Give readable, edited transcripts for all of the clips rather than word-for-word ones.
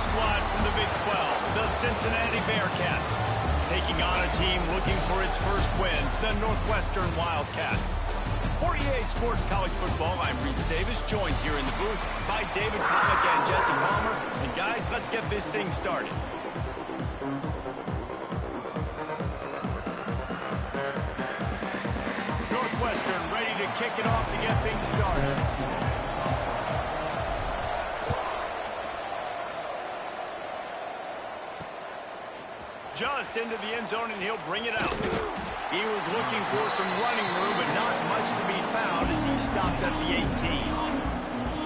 squad from the Big 12, the Cincinnati Bearcats, taking on a team looking for its first win, the Northwestern Wildcats. For EA Sports College Football, I'm Reese Davis, joined here in the booth by David Pollack and Jesse Palmer. And guys, let's get this thing started. Northwestern ready to kick it off to get things started. Just into the end zone, and he'll bring it out. He was looking for some running room, but not much to be found as he stops at the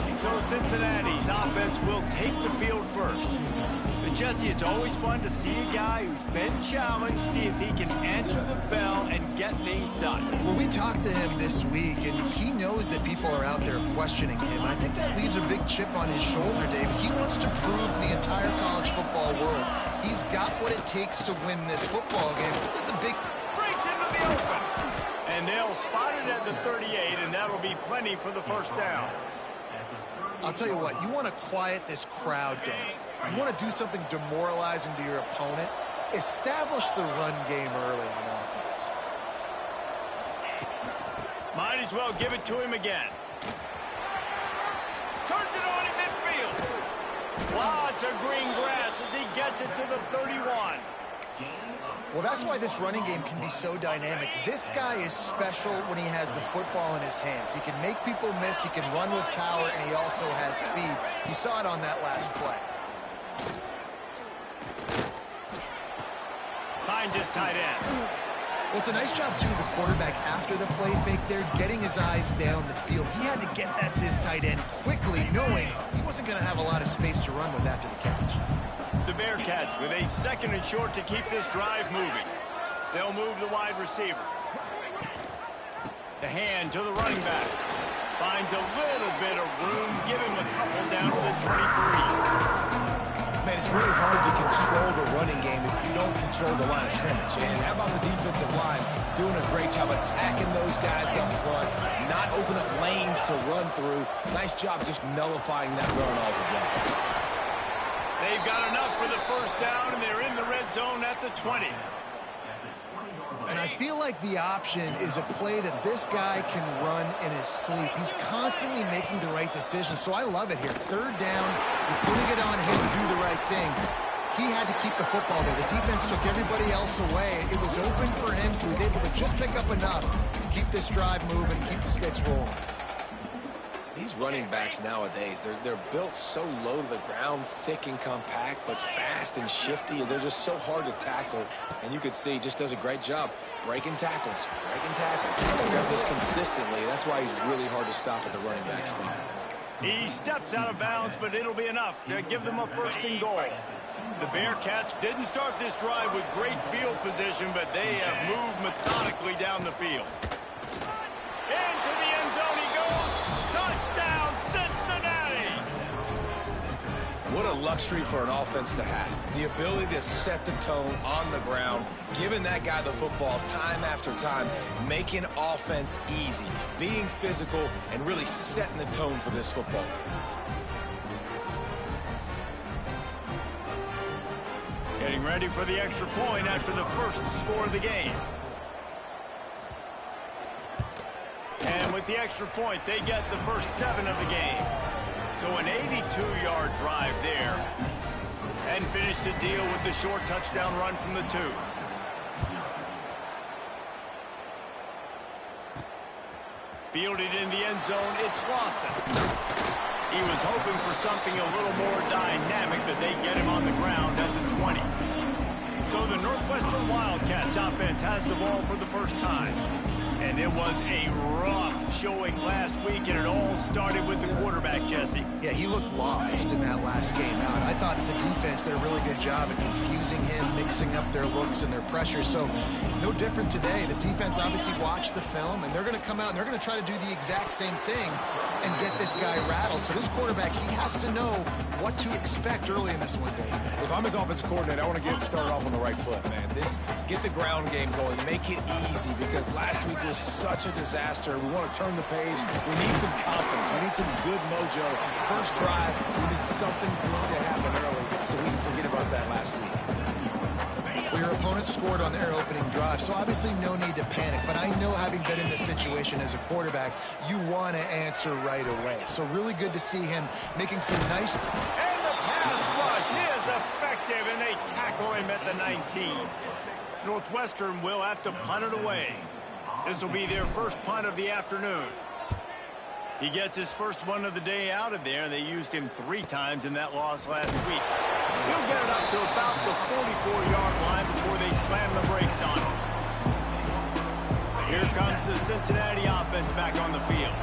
18. So Cincinnati's offense will take the field first. But Jesse, it's always fun to see a guy who's been challenged, see if he can answer the bell and get things done. Well, we talked to him this week, and he knows that people are out there questioning him. I think that leaves a big chip on his shoulder, Dave. He wants to prove to the entire college football world he's got what it takes to win this football game. It's a big... Breaks into the open. And they'll spot it at the 38, and that'll be plenty for the first down. I'll tell you what, you want to quiet this crowd down. You want to do something demoralizing to your opponent. Establish the run game early on offense. Might as well give it to him again. Turns it on in midfield. Lots of green grass as he gets it to the 31. Well, that's why this running game can be so dynamic. This guy is special when he has the football in his hands. He can make people miss, he can run with power, and he also has speed. You saw it on that last play. Finds his tight end. Well, it's a nice job, too, the quarterback after the play fake there, getting his eyes down the field. He had to get that to his tight end quickly, knowing he wasn't going to have a lot of space to run with after the catch. The Bearcats with a 2nd and short to keep this drive moving. They'll move the wide receiver. The hand to the running back. Finds a little bit of room. Give him a couple down to the 23. Man, it's really hard to control the running game if you don't control the line of scrimmage. And how about the defensive line doing a great job attacking those guys up front, not open up lanes to run through. Nice job just nullifying that run altogether. They've got enough for the first down, and they're in the red zone at the 20. And I feel like the option is a play that this guy can run in his sleep. He's constantly making the right decisions, so I love it here. 3rd down, you're putting it on him to do the right thing. He had to keep the football there. The defense took everybody else away. It was open for him, so he was able to just pick up enough to keep this drive moving, keep the sticks rolling. These running backs nowadays, they're built so low to the ground, thick and compact, but fast and shifty. They're just so hard to tackle. And you can see he just does a great job breaking tackles, He does this consistently. That's why he's really hard to stop at the running back spot. He steps out of bounds, but it'll be enough to give them a 1st and goal. The Bearcats didn't start this drive with great field position, but they have moved methodically down the field. Into the end zone he goes. Touchdown, Cincinnati! What a luxury for an offense to have. The ability to set the tone on the ground, giving that guy the football time after time, making offense easy, being physical, and really setting the tone for this football game. Getting ready for the extra point after the first score of the game. And with the extra point, they get the first 7 of the game. So an 82-yard drive there. And finish the deal with the short touchdown run from the 2. Fielded in the end zone, it's Lawson. He was hoping for something a little more dynamic, but they get him on the ground at the 20. So the Northwestern Wildcats offense has the ball for the first time. And it was a rough showing last week, and it all started with the quarterback, Jesse. Yeah, he looked lost in that last game out. I thought the defense did a really good job at confusing him, mixing up their looks and their pressure. So no different today. The defense obviously watched the film, and they're going to come out and they're going to try to do the exact same thing and get this guy rattled. So this quarterback, he has to know what to expect early in this one, Dave. If I'm his offensive coordinator, I want to get started off on the right foot, man. Get the ground game going. Make it easy, because last week was such a disaster. We want to turn the page. We need some confidence. We need some good mojo. First drive, we need something good to happen early so we can forget about that last week. Well, your opponent scored on their opening drive, so obviously no need to panic. But I know, having been in this situation as a quarterback, you want to answer right away. So really good to see him making some nice... And the pass rush is effective, and they tackle him at the 19. Northwestern will have to punt it away. This will be their first punt of the afternoon. He gets his first one of the day out of there. They used him 3 times in that loss last week. He'll get it up to about the 44-yard line before they slam the brakes on him. Here comes the Cincinnati offense back on the field.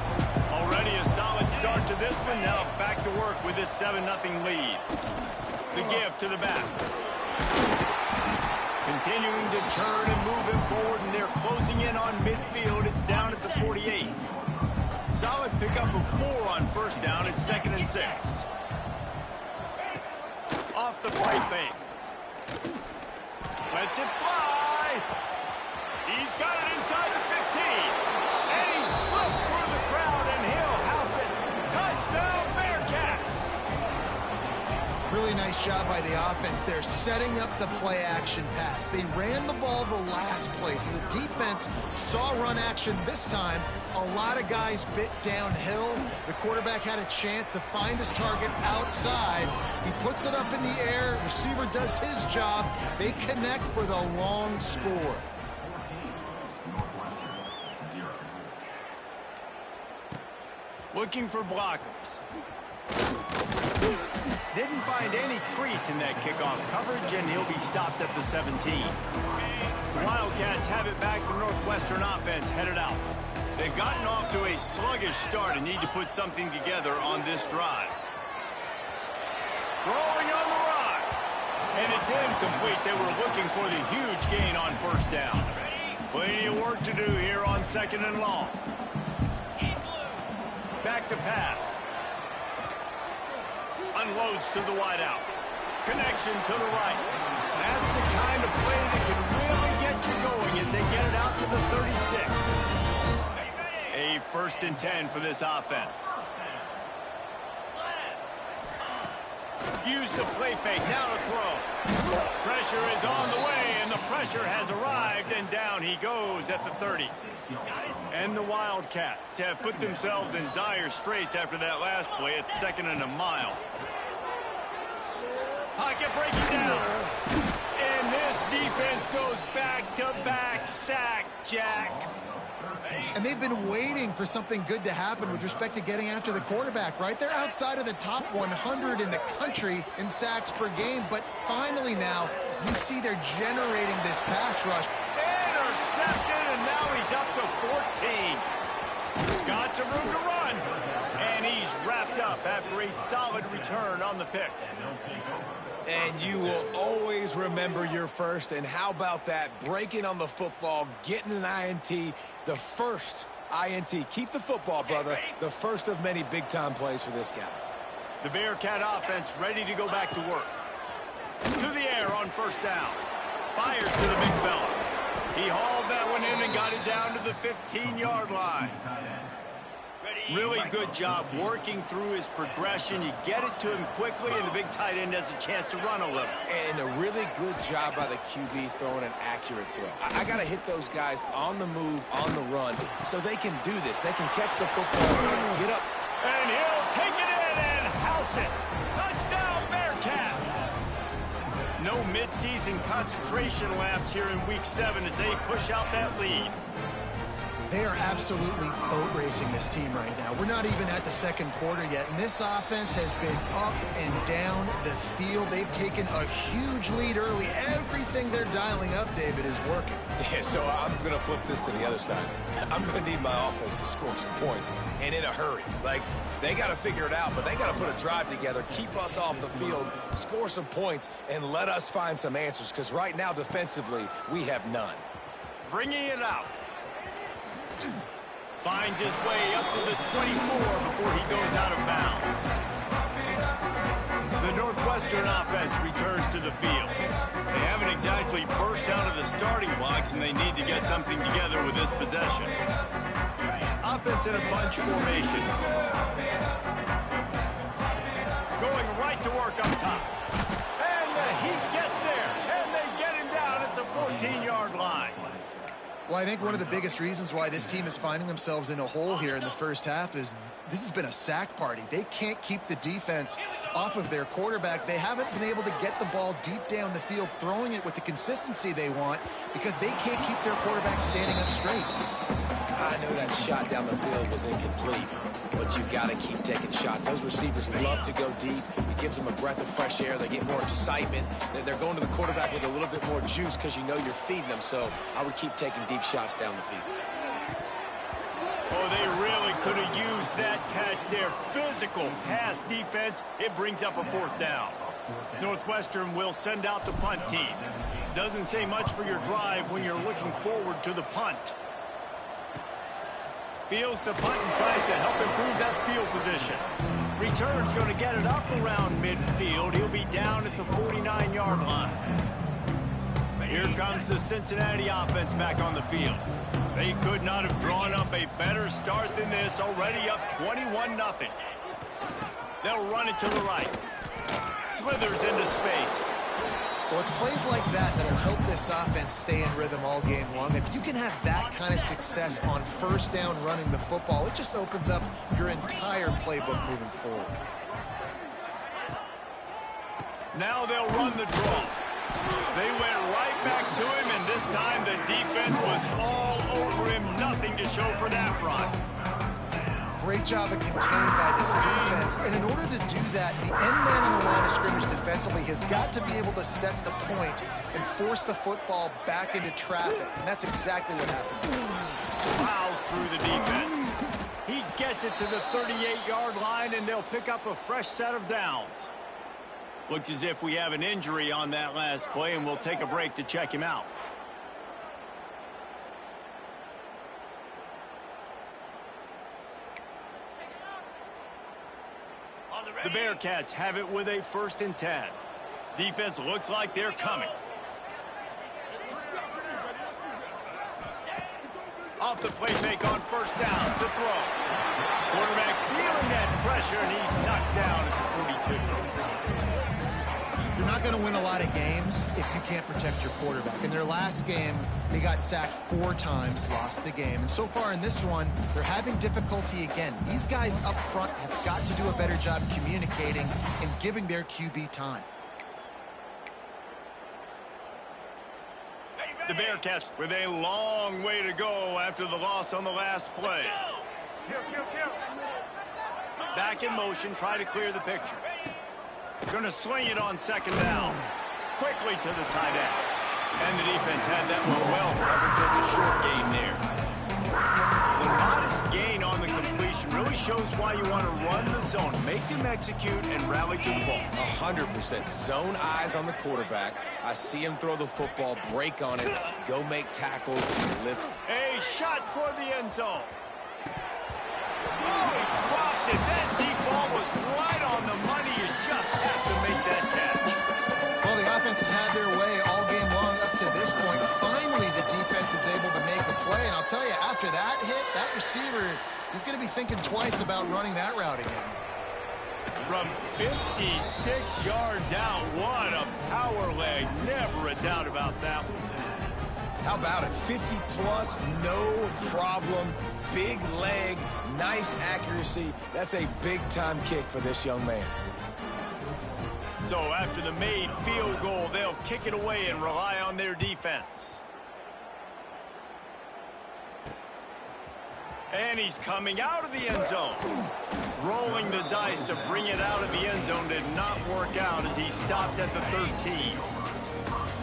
Already a solid start to this one. Now back to work with this 7-0 lead. The give to the back. Continuing to churn and move him forward, and they're closing in on midfield. It's down at the 48. Solid pickup of 4 on first down. It's 2nd and 6. Off the play fake. Lets it fly. He's got it inside the 15. And he slipped through the crowd, and he'll house it. Touchdown, Bearcats. Really nice job by the offense there, setting up the play-action pass. They ran the ball the last play, so the defense saw run action this time. A lot of guys bit downhill. The quarterback had a chance to find his target outside. He puts it up in the air. Receiver does his job. They connect for the long score. Looking for blockers. Didn't find any crease in that kickoff coverage, and he'll be stopped at the 17. The Wildcats have it back. The Northwestern offense headed out. They've gotten off to a sluggish start and need to put something together on this drive. Throwing on the run. And it's incomplete. They were looking for the huge gain on first down. Plenty of work to do here on 2nd and long. Back to pass. Unloads to the wideout. Connection to the right. That's the kind of play that can really get you going as they get it out to the 36. A 1st and 10 for this offense. Use the play fake. Now to throw. Pressure is on the way, and the pressure has arrived, and down he goes at the 30. And the Wildcats have put themselves in dire straits after that last play. It's 2nd and a mile. Pocket breaking down. And this defense goes back-to-back sack, Jack. And they've been waiting for something good to happen with respect to getting after the quarterback, right? They're outside of the top 100 in the country in sacks per game, but finally now you see they're generating this pass rush. Intercepted, and now he's up to 14. Got some room to run, and he's wrapped up after a solid return on the pick. And you will always remember your first. And how about that? Breaking on the football, getting an INT, the first INT. Keep the football, brother. The first of many big-time plays for this guy. The Bearcat offense ready to go back to work. To the air on first down. Fires to the big fella. He hauled that one in and got it down to the 15-yard line. Really good job working through his progression. You get it to him quickly, and the big tight end has a chance to run a little. And a really good job by the QB throwing an accurate throw. I got to hit those guys on the move, on the run, so they can do this. They can catch the football, get up. And he'll take it in and house it. Touchdown, Bearcats. No midseason concentration laps here in Week 7 as they push out that lead. They are absolutely boat racing this team right now. We're not even at the 2nd quarter yet, and this offense has been up and down the field. They've taken a huge lead early. Everything they're dialing up, David, is working. Yeah, so I'm going to flip this to the other side. I'm going to need my offense to score some points, and in a hurry. Like, they got to figure it out, but they got to put a drive together, keep us off the field, score some points, and let us find some answers, because right now, defensively, we have none. Bringing it out. Finds his way up to the 24 before he goes out of bounds. The Northwestern offense returns to the field. They haven't exactly burst out of the starting blocks, and they need to get something together with this possession. Offense in a bunch formation. Going right to work up top. And the Heat gets there, and they get him down at the 14-yard line. Well, I think one of the biggest reasons why this team is finding themselves in a hole here in the first half is this has been a sack party. They can't keep the defense off of their quarterback. They haven't been able to get the ball deep down the field, throwing it with the consistency they want because they can't keep their quarterback standing up straight. I know that shot down the field was incomplete, but you got to keep taking shots. Those receivers love to go deep. It gives them a breath of fresh air. They get more excitement. They're going to the quarterback with a little bit more juice because you know you're feeding them. So I would keep taking deep shots down the field. Oh, they really could have used that catch there. Physical pass defense. It brings up a fourth down. Northwestern will send out the punt team. Doesn't say much for your drive when you're looking forward to the punt. Fields the punt and tries to help improve that field position. Return's going to get it up around midfield. He'll be down at the 49-yard line. Here comes the Cincinnati offense back on the field. They could not have drawn up a better start than this, already up 21-0. They'll run it to the right. Slithers into space. Well, it's plays like that that'll help this offense stay in rhythm all game long. If you can have that kind of success on first down running the football, it just opens up your entire playbook moving forward. Now they'll run the draw. They went right back to him, and this time the defense was all over him. Nothing to show for that run. Great job of containing by this defense. And in order to do that, the end man on the line of scrimmage defensively has got to be able to set the point and force the football back into traffic. And that's exactly what happened. Plows through the defense. He gets it to the 38-yard line, and they'll pick up a fresh set of downs. Looks as if we have an injury on that last play, and we'll take a break to check him out. The Bearcats have it with a 1st and 10. Defense looks like they're coming. Off the play fake on first down to throw. Quarterback feeling that pressure, and he's knocked down at the 42. You're not going to win a lot of games if you can't protect your quarterback. In their last game, they got sacked 4 times, lost the game. And so far in this one, they're having difficulty again. These guys up front have got to do a better job communicating and giving their QB time. The Bearcats with a long way to go after the loss on the last play. Back in motion, try to clear the picture. Going to swing it on 2nd down. Quickly to the tight end. And the defense had that one well covered. Just a short gain there. The modest gain on the completion really shows why you want to run the zone. Make them execute and rally to the ball. 100% zone eyes on the quarterback. I see him throw the football, break on it, go make tackles, and lift. A shot toward the end zone. Oh, he dropped it. That deep ball was right on the money. You just have to make that catch. Well, the offense has had their way all game long up to this point. Finally, the defense is able to make a play. And I'll tell you, after that hit, that receiver, he's going to be thinking twice about running that route again. From 56 yards out, what a power leg. Never a doubt about that one. How about it? 50-plus, no problem. Big leg, nice accuracy. That's a big-time kick for this young man. So after the made field goal, they'll kick it away and rely on their defense. And he's coming out of the end zone. Rolling the dice to bring it out of the end zone did not work out as he stopped at the 13.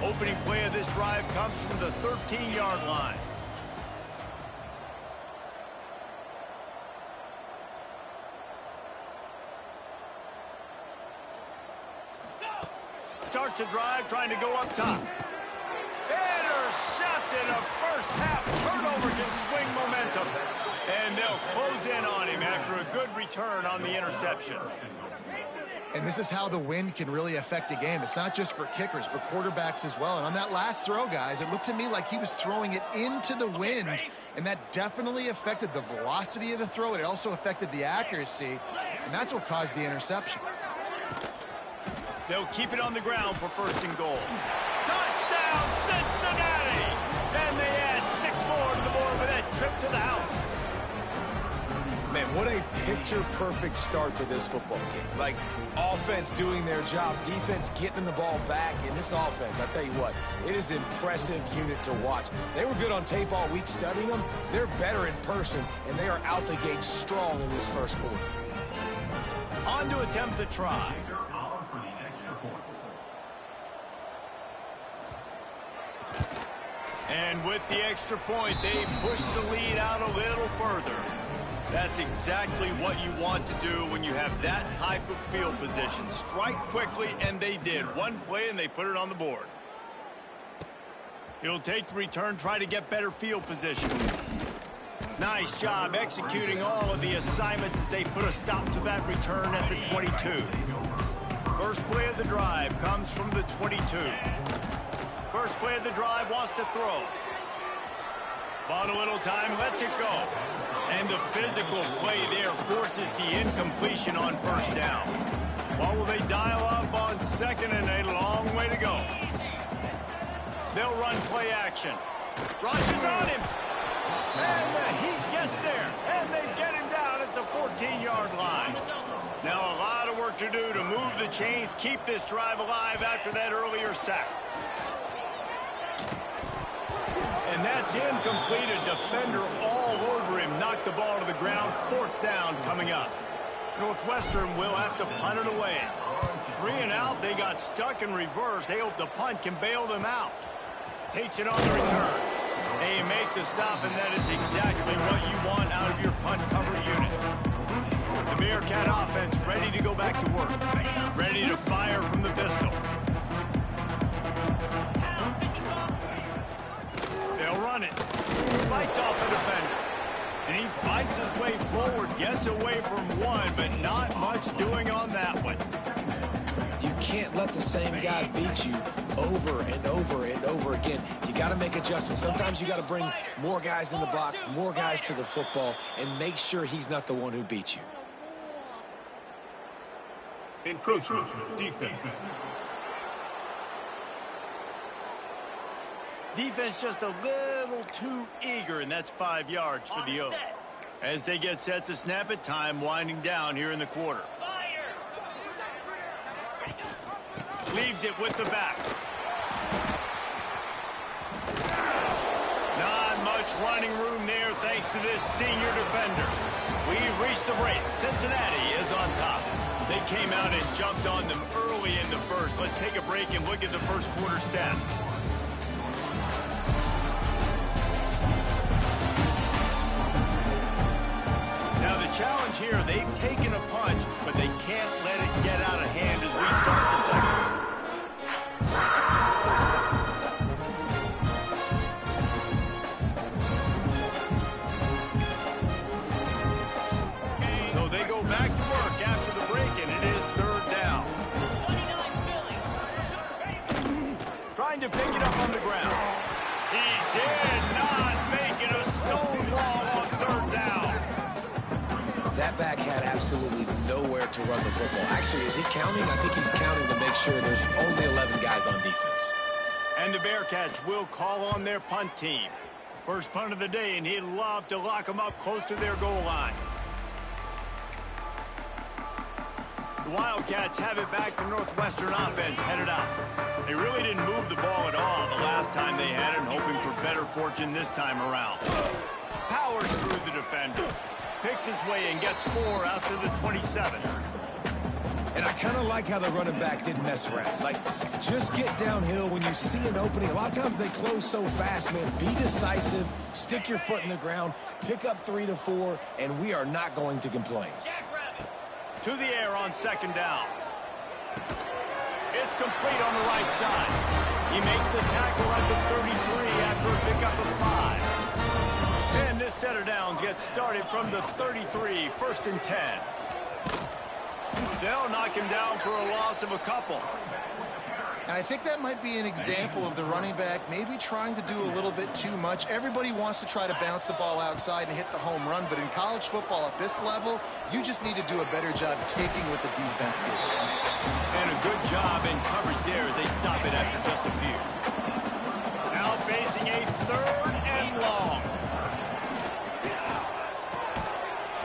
Opening play of this drive comes from the 13-yard line. Starts a drive trying to go up top. Intercepted. A first half turnover can swing momentum. And they'll close in on him after a good return on the interception. And this is how the wind can really affect a game. It's not just for kickers, but quarterbacks as well. And on that last throw, guys, it looked to me like he was throwing it into the wind, and that definitely affected the velocity of the throw. It also affected the accuracy, and that's what caused the interception. They'll keep it on the ground for 1st and goal. Touchdown, Cincinnati! And they add 6 more to the board with that trip to the house. Man, what a picture-perfect start to this football game. Like, offense doing their job, defense getting the ball back. In this offense, I tell you what, it is an impressive unit to watch. They were good on tape all week studying them. They're better in person, and they are out the gate strong in this first quarter. On to attempt the try. And with the extra point, they push the lead out a little further. That's exactly what you want to do when you have that type of field position. Strike quickly, and they did. One play, and they put it on the board. He'll take the return, try to get better field position. Nice job executing all of the assignments as they put a stop to that return at the 22. First play of the drive comes from the 22. First play of the drive wants to throw. Bought a little time, lets it go. And the physical play there forces the incompletion on 1st down. What will they dial up on 2nd and a long way to go? They'll run play action. Rushes on him. And the Heat gets there. And they get him down at the 14-yard line. Now a lot of work to do to move the chains, keep this drive alive after that earlier sack. And that's incomplete. A defender all over him. Knocked the ball to the ground. 4th down coming up. Northwestern will have to punt it away. 3 and out. They got stuck in reverse. They hope the punt can bail them out. Takes it on the return. They make the stop, and that is exactly what you want out of your punt cover unit. The Bearcat offense ready to go back to work. Ready to fire from the pistol. They'll run it. Fights off the defender. And he fights his way forward, gets away from one, but not much doing on that one. You can't let the same guy beat you over and over and over again. You got to make adjustments. Sometimes you got to bring more guys in the box, more guys to the football, and make sure he's not the one who beats you. Encroachment, defense. Defense just a little too eager, and that's 5 yards for the Oaks. As they get set to snap it, time winding down here in the quarter. Leaves it with the back. Not much running room there thanks to this senior defender. We've reached the break. Cincinnati is on top. They came out and jumped on them early in the first. Let's take a break and look at the first quarter stats. Now the challenge here, they've taken a punch, but they can't let it get out of hand as we start the second. So they go back to work after the break, and it is 3rd down. Trying to pick it up on the ground. He did not make it a stone wall on 3rd down. That back had absolutely nowhere to run the football. Actually, is he counting? I think he's counting to make sure there's only 11 guys on defense. And the Bearcats will call on their punt team. First punt of the day, and he'd love to lock them up close to their goal line. The Wildcats have it back. The Northwestern offense headed out. They really didn't move the ball at all the last time they had it, hoping for better fortune this time around. Powers through the defender. Picks his way and gets 4 out to the 27. And I kind of like how the running back didn't mess around. Like, just get downhill when you see an opening. A lot of times they close so fast, man. Be decisive, stick your foot in the ground, pick up 3 to 4, and we are not going to complain. To the air on 2nd down. It's complete on the right side. He makes the tackle at the 33 after a pickup of 5. And this This set of downs gets started from the 33, 1st and 10. They'll knock him down for a loss of a couple. And I think that might be an example of the running back maybe trying to do a little bit too much. Everybody wants to try to bounce the ball outside and hit the home run, but in college football at this level, you just need to do a better job taking what the defense gives you. And a good job in coverage there as they stop it after just a few. Now facing a 3rd and long.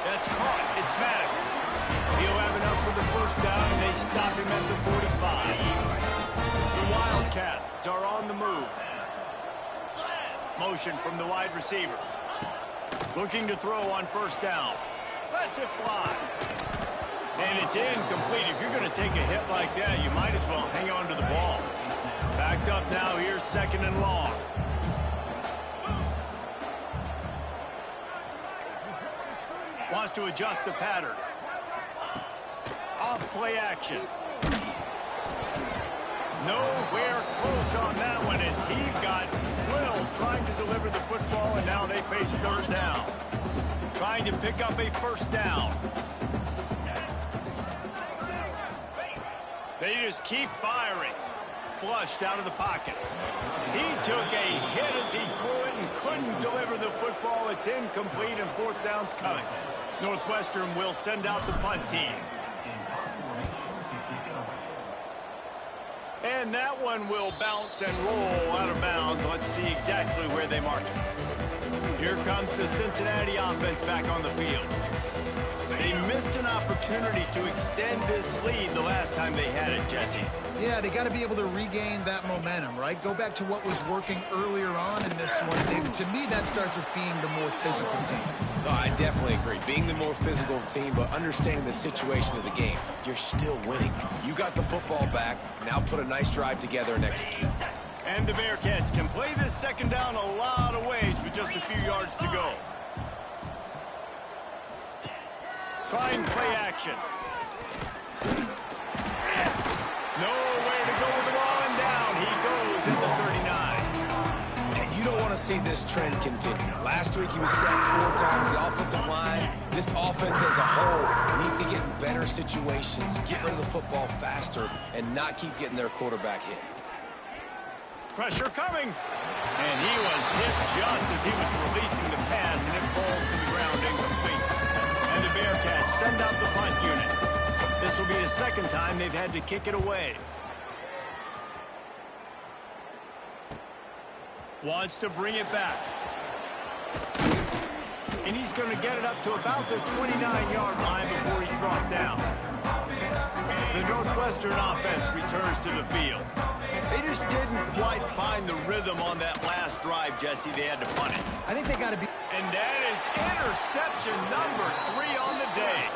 That's caught. It's Maddox. He'll have enough for the 1st down, and they stop him at the 45. The Wildcats are on the move. Motion from the wide receiver. Looking to throw on 1st down. Lets it fly. And it's incomplete. If you're going to take a hit like that, you might as well hang on to the ball. Backed up now. Here's 2nd and long. Wants to adjust the pattern. Off play action. Nowhere close on that one as he got drilled trying to deliver the football, and now they face 3rd down. Trying to pick up a 1st down. They just keep firing. Flushed out of the pocket. He took a hit as he threw it and couldn't deliver the football. It's incomplete, and 4th down's coming. Northwestern will send out the punt team. And that one will bounce and roll out of bounds. Let's see exactly where they mark it. Here comes the Cincinnati offense back on the field. They missed an opportunity to extend this lead the last time they had it, Jesse. Yeah, they got to be able to regain that momentum, right? Go back to what was working earlier on in this one. And to me, that starts with being the more physical team. Oh, I definitely agree. Being the more physical team, but understanding the situation of the game. You're still winning. You got the football back. Now put a nice drive together and execute. And the Bearcats can play this 2nd down a lot of ways with just a few yards to go. Trying play action. Nowhere to go with the ball, and down he goes at the 39. And you don't want to see this trend continue. Last week he was sacked 4 times. The offensive line, this offense as a whole, needs to get in better situations, get rid of the football faster, and not keep getting their quarterback hit. Pressure coming. And he was hit just as he was releasing the pass, and it falls to the ground incomplete. And the Bearcats send out the punt unit. This will be the 2nd time they've had to kick it away. Wants to bring it back. And he's going to get it up to about the 29-yard line before he's brought down. The Northwestern offense returns to the field. They just didn't quite find the rhythm on that last drive, Jesse. They had to punt it. I think they got to be... And that is interception number 3 on the day.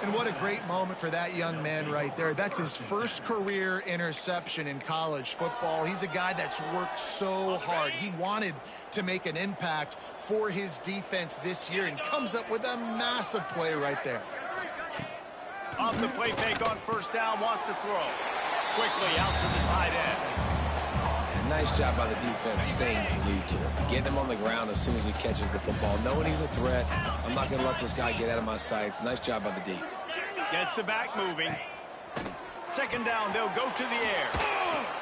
And what a great moment for that young man right there. That's his first career interception in college football. He's a guy that's worked so hard. He wanted to make an impact for his defense this year and comes up with a massive play right there. Off the play fake on 1st down, wants to throw. Quickly out to the tight end. And nice job by the defense staying glued to him. Getting him on the ground as soon as he catches the football. Knowing he's a threat, I'm not going to let this guy get out of my sights. Nice job by the D. Gets the back moving. 2nd down, they'll go to the air.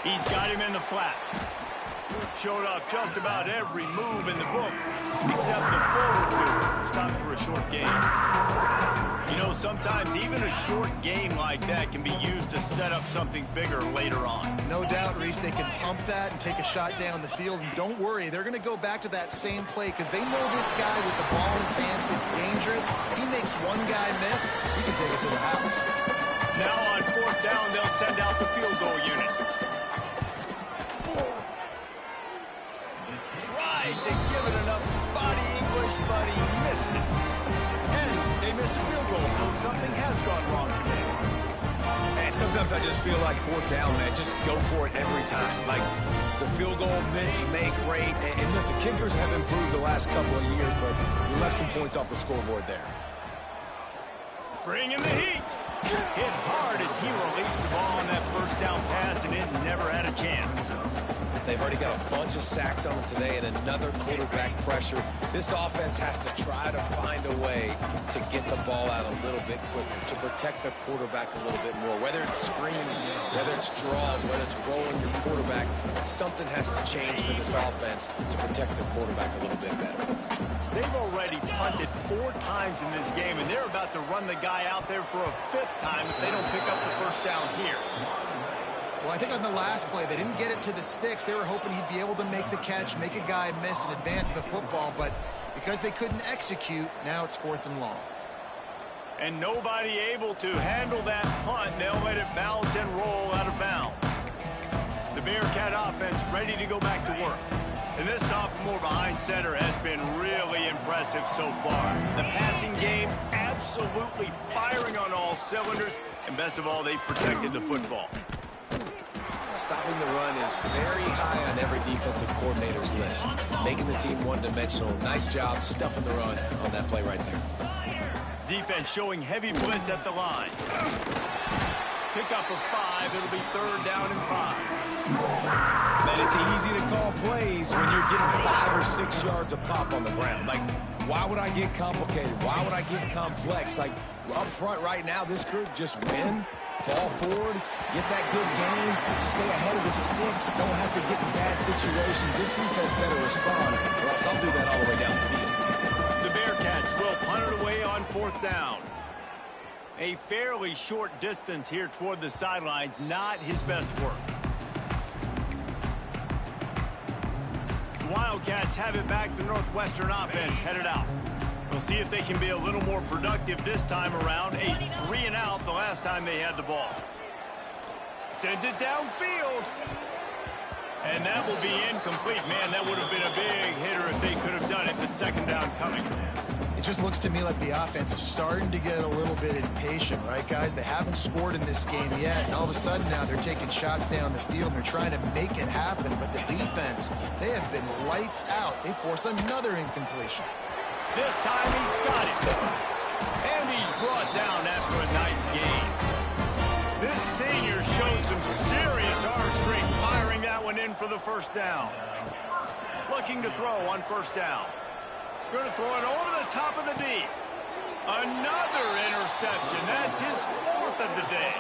He's got him in the flat. Showed off just about every move in the book, except the forward move. Stopped for a short gain. You know, sometimes even a short gain like that can be used to set up something bigger later on. No doubt, Reese, they can pump that and take a shot down the field. And don't worry, they're going to go back to that same play because they know this guy with the ball in his hands is dangerous. He makes one guy miss, he can take it to the house. Now on 4th down, they'll send out the field goal unit. Tried to give it enough body English, but he missed it. And they missed a field goal, so something has gone wrong today. And sometimes I just feel like 4th down, man, just go for it every time. Like the field goal, miss, make, rate. And listen, kickers have improved the last couple of years, but we left some points off the scoreboard there. Bringing the heat. Hit hard as he released the ball on that 1st down pass, and it never had a chance. They've already got a bunch of sacks on them today and another quarterback pressure. This offense has to try to find a way to get the ball out a little bit quicker, to protect the quarterback a little bit more. Whether it's screens, whether it's draws, whether it's rolling your quarterback, something has to change for this offense to protect the quarterback a little bit better. They've already punted 4 times in this game, and they're about to run the guy out there for a 5th time if they don't pick up the first down here. Well, I think on the last play, they didn't get it to the sticks. They were hoping he'd be able to make the catch, make a guy miss, and advance the football. But because they couldn't execute, now it's 4th and long. And nobody able to handle that punt. They'll let it bounce and roll out of bounds. The Bearcat offense ready to go back to work. And this sophomore behind center has been really impressive so far. The passing game absolutely firing on all cylinders. And best of all, they've protected the football. Stopping the run is very high on every defensive coordinator's list. Making the team one-dimensional. Nice job stuffing the run on that play right there. Defense showing heavy blitz at the line. Pick up of 5. It'll be 3rd down and 5. Man, it's easy to call plays when you're getting 5 or 6 yards a pop on the ground. Like, why would I get complicated? Why would I get complex? Like, up front right now, this group just win, fall forward, get that good game, stay ahead of the sticks, don't have to get in bad situations. This defense better respond, or else I'll do that all the way down the field. The Bearcats will punt it away on 4th down. A fairly short distance here toward the sidelines, not his best work. The Wildcats have it back. The Northwestern offense headed out. We'll see if they can be a little more productive this time around. A 3 and out the last time they had the ball. Sends it downfield. And that will be incomplete. Man, that would have been a big hitter if they could have done it, but 2nd down coming. It just looks to me like the offense is starting to get a little bit impatient, right, guys? They haven't scored in this game yet, and all of a sudden now they're taking shots down the field, and they're trying to make it happen, but the defense, they have been lights out. They force another incompletion. This time he's got it. And he's brought down after a nice game. This senior showed some serious arm strength, firing that one in for the 1st down. Looking to throw on 1st down. Going to throw it over the top of the deep. Another interception. That's his 4th of the day.